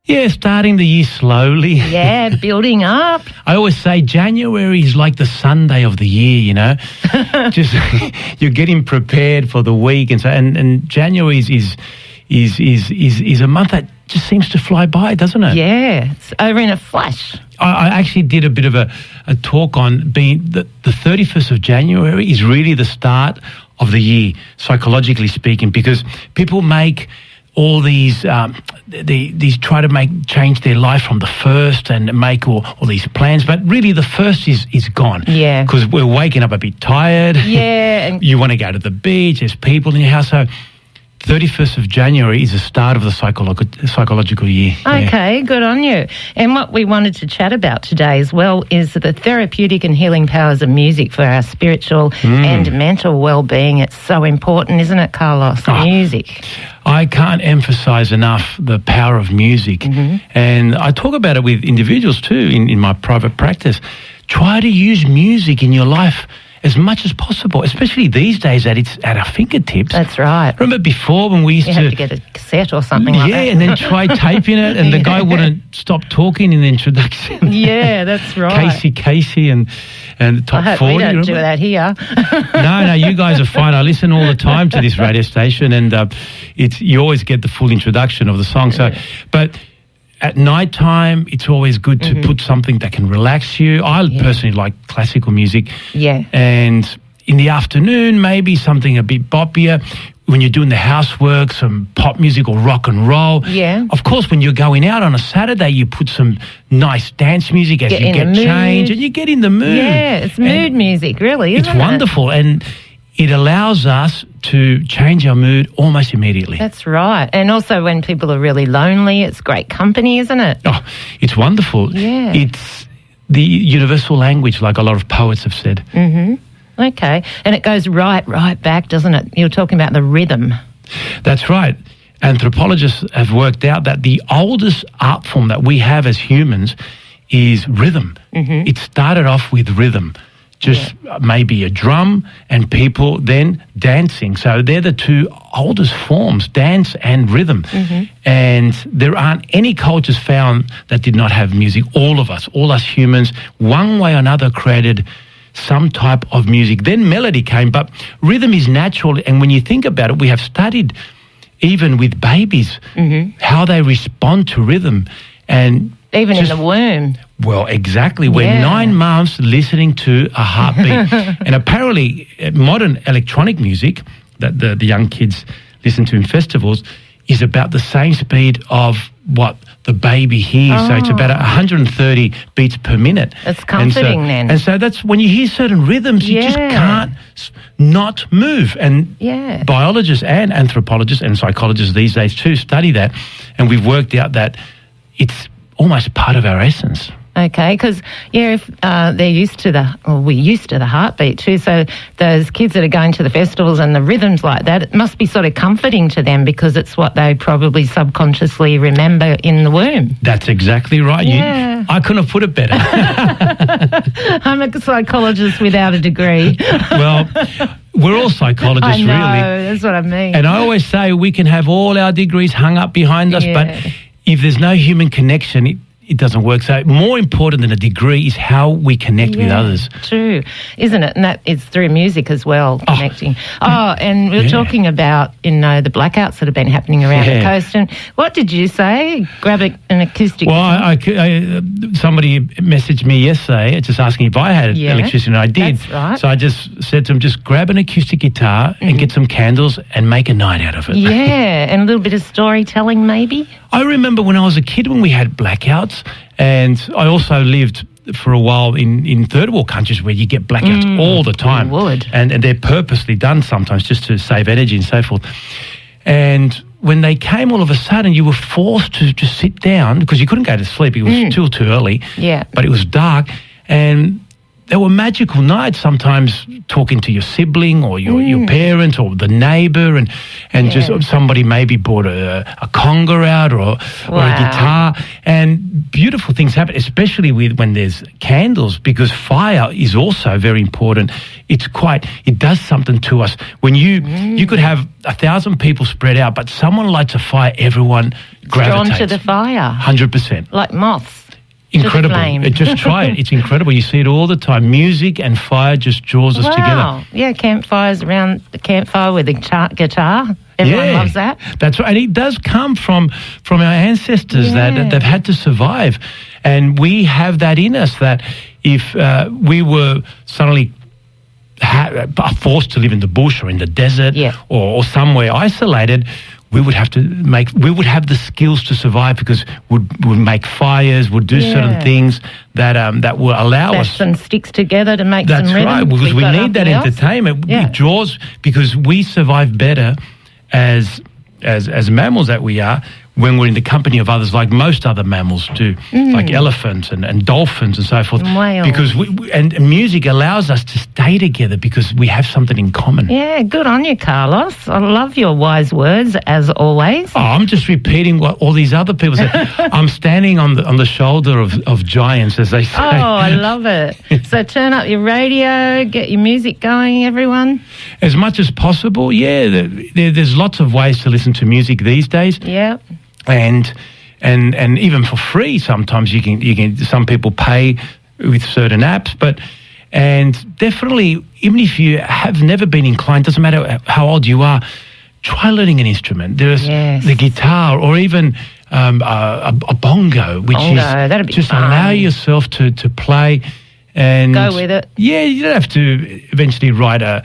Yeah, starting the year slowly. Yeah, building up. I always say January is like the Sunday of the year, you know. Just you're getting prepared for the week, and January is a month that just seems to fly by, doesn't it? Yeah, it's over in a flash. I actually did a bit of a talk on being the 31st of January is really the start of the year, psychologically speaking, because people make all these try to change their life from the first and make all these plans, but really the first is gone. Yeah. Because we're waking up a bit tired. Yeah. And you want to go to the beach, there's people in your house. So 31st of January is the start of the psychological year. Okay, good on you. And what we wanted to chat about today as well is the therapeutic and healing powers of music for our spiritual and mental well-being. It's so important, isn't it, Carlos? Music. I can't emphasize enough the power of music. And I talk about it with individuals too in my private practice. Try to use music in your life as much as possible, especially these days that it's at our fingertips. That's right. Remember before when we used you to... have to get a cassette or something like that. Yeah, and then try taping it, and the guy wouldn't stop talking in the introduction. Yeah, that's right. Casey and the top 40. I hope we don't do that here. No, you guys are fine. I listen all the time to this radio station, and you always get the full introduction of the song. So, but at night time, it's always good to put something that can relax you. I personally like classical music. Yeah. And in the afternoon, maybe something a bit boppier. When you're doing the housework, some pop music or rock and roll. Yeah. Of course, when you're going out on a Saturday, you put some nice dance music as you get changed, and you get in the mood. Yeah, it's mood music, really, isn't it? It's wonderful, and it allows us to change our mood almost immediately. That's right. And also when people are really lonely, it's great company, isn't it? Oh, it's wonderful. Yeah. It's the universal language, like a lot of poets have said. Okay. And it goes right back, doesn't it? You're talking about the rhythm. That's right. Anthropologists have worked out that the oldest art form that we have as humans is rhythm. It started off with rhythm. Just maybe a drum and people then dancing. So they're the two oldest forms, dance and rhythm. And there aren't any cultures found that did not have music. All us humans, one way or another created some type of music. Then melody came, but rhythm is natural. And when you think about it, we have studied even with babies how they respond to rhythm. And even in the womb. Well, exactly. We're 9 months listening to a heartbeat. And apparently modern electronic music that the young kids listen to in festivals is about the same speed of what the baby hears. So it's about 130 beats per minute. That's comforting then. And so that's when you hear certain rhythms, you just can't not move. And biologists and anthropologists and psychologists these days too study that. And we've worked out that it's almost part of our essence. Okay, because, if they're used to we're used to the heartbeat too, so those kids that are going to the festivals and the rhythms like that, it must be sort of comforting to them because it's what they probably subconsciously remember in the womb. That's exactly right. Yeah. I couldn't have put it better. I'm a psychologist without a degree. Well, we're all psychologists, I know, really. that's what I mean. And I always say we can have all our degrees hung up behind us, but if there's no human connection, it doesn't work. So more important than a degree is how we connect with others. True, isn't it? And that is through music as well, connecting. And we're talking about, the blackouts that have been happening around the coast. And what did you say? Grab an acoustic guitar? Somebody messaged me yesterday just asking if I had electricity, and I did. That's right. So I just said to them, just grab an acoustic guitar and get some candles and make a night out of it. Yeah, and a little bit of storytelling maybe. I remember when I was a kid when we had blackouts, and I also lived for a while in third world countries where you get blackouts all the time. You would. And they're purposely done sometimes just to save energy and so forth. And when they came all of a sudden, you were forced to just sit down because you couldn't go to sleep. It was still too early. Yeah. But it was dark, and there were magical nights, sometimes talking to your sibling or your parent or the neighbour, and just somebody maybe brought a conga out or a guitar, and beautiful things happen, especially when there's candles, because fire is also very important. It does something to us. When you could have 1,000 people spread out, but someone lights a fire, everyone gravitates. Drawn to the fire. 100%. Like moths. Incredible. To the flame. Just try it. It's incredible. You see it all the time. Music and fire just draws us together. Wow. Yeah, campfires around the campfire with a guitar. Everyone loves that. That's right. And it does come from our ancestors that they've had to survive. And we have that in us, that if we were suddenly forced to live in the bush or in the desert or somewhere isolated, we would have the skills to survive, because we'd make fires, would do certain things that will allow us. Bash some sticks together to make some rhythm. That's right, because we need that entertainment. It draws, because we survive better as mammals that we are when we're in the company of others, like most other mammals do, like elephants and dolphins and so forth. And whales. Because and music allows us to stay together because we have something in common. Yeah, good on you, Carlos. I love your wise words, as always. Oh, I'm just repeating what all these other people say. I'm standing on the shoulder of giants, as they say. Oh, I love it. So turn up your radio, get your music going, everyone. As much as possible, there's lots of ways to listen to music these days. Yeah. And even for free, sometimes you can. Some people pay with certain apps, and definitely, even if you have never been inclined, doesn't matter how old you are, try learning an instrument. There's the guitar, or even a bongo, which that'd be just fun. allow yourself to play. And go with it. Yeah, you don't have to eventually write a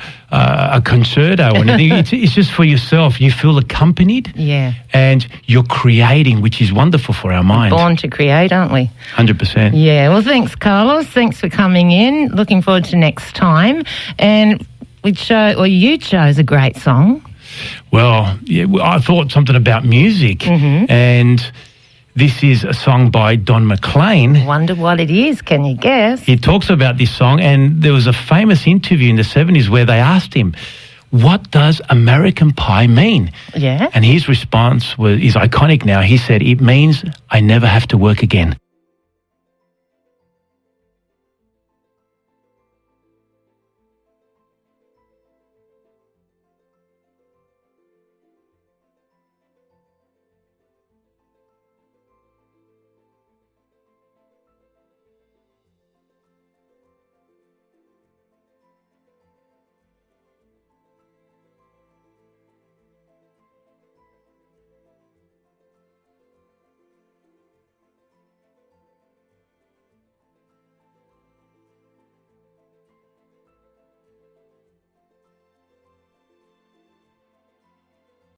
concerto or anything. It's just for yourself. You feel accompanied. Yeah. And you're creating, which is wonderful for our minds. Born to create, aren't we? 100%. Yeah. Well, thanks, Carlos. Thanks for coming in. Looking forward to next time. And you chose a great song. Well, I thought something about music. And this is a song by Don McLean. Wonder what it is. Can you guess? He talks about this song, and there was a famous interview in the 70s where they asked him, what does American Pie mean? Yeah. And his response is iconic now. He said, it means I never have to work again.